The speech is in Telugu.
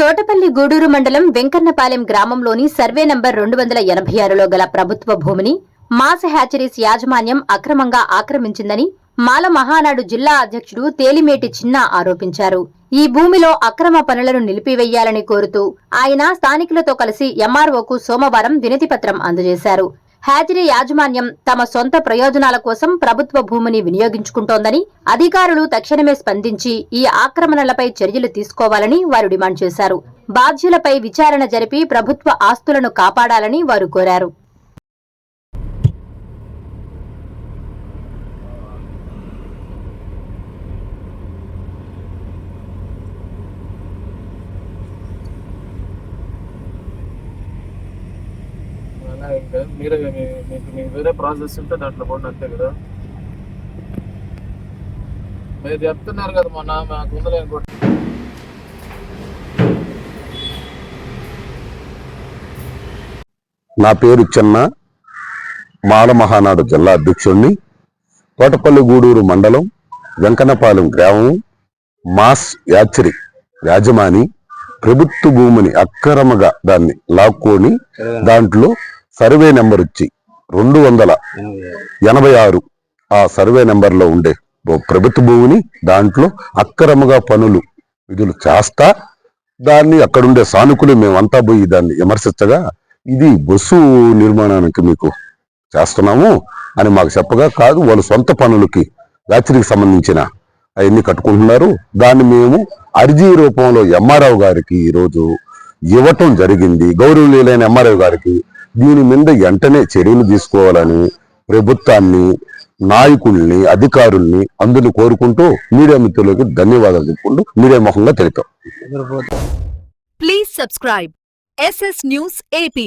తోటపల్లి గూడూరు మండలం వెంకన్నపాలెం గ్రామంలోని సర్వే నంబర్ 286లో గల ప్రభుత్వ భూమిని మాస్ హ్యాచరీస్ యాజమాన్యం అక్రమంగా ఆక్రమించిందని మాల మహానాడు జిల్లా అధ్యక్షుడు తేలిమేటి చిన్న ఆరోపించారు. ఈ భూమిలో అక్రమ పనులను నిలిపివేయాలని కోరుతూ ఆయన స్థానికులతో కలిసి ఎంఆర్ఓకు సోమవారం వినతిపత్రం అందజేశారు. హ్యాచరీ యాజమాన్యం తమ సొంత ప్రయోజనాల కోసం ప్రభుత్వ భూమిని వినియోగించుకుంటోందని, అధికారులు తక్షణమే స్పందించి ఈ ఆక్రమణలపై చర్యలు తీసుకోవాలని వారు డిమాండ్ చేశారు. బాధ్యులపై విచారణ జరిపి ప్రభుత్వ ఆస్తులను కాపాడాలని వారు కోరారు. మీరే మీకు వేరే ప్రాసెస్ ఉంటే దాంట్లో పోండి, అంతే కదా. మీరు చెప్తున్నారు కదా మొన్న మాకు ఉందలేని కూడా. నా పేరు చిన్న, మాల మహానాడు జిల్లా అధ్యక్షుడిని. తోటపల్లి గూడూరు మండలం వెంకన్నపాలెం గ్రామం మాస్ యాచరీ యాజమాని ప్రభుత్వ భూమిని అక్రమంగా దాన్ని లాక్కొని దాంట్లో సర్వే నెంబర్ వచ్చి 286 ఆ సర్వే నెంబర్లో ఉండే ప్రభుత్వ భూమిని దాంట్లో అక్రమంగా పనులు విధులు చేస్తా దాన్ని అక్కడుండే సానుకులు మేమంతా పోయి దాన్ని విమర్శించగా ఇది బస్సు నిర్మాణానికి మీకు చేస్తున్నాము అని మాకు చెప్పగా, కాదు వాళ్ళు సొంత పనులకి యాచరీకి సంబంధించిన అవన్నీ కట్టుకుంటున్నారు. దాన్ని మేము అర్జీ రూపంలో ఎంఆర్ఓ గారికి ఈరోజు ఇవ్వటం జరిగింది. గౌరవనీయులైన ఎంఆర్ఓ గారికి దీని మీద వెంటనే చర్యలు తీసుకోవాలని ప్రభుత్వాన్ని, నాయకుల్ని, అధికారుల్ని అందరిని కోరుకుంటూ మీడియా మిత్రులకు ధన్యవాదాలు చెప్పుకుంటూ మీడియా ముఖంగా తెలిపాం. Please subscribe SS News AP.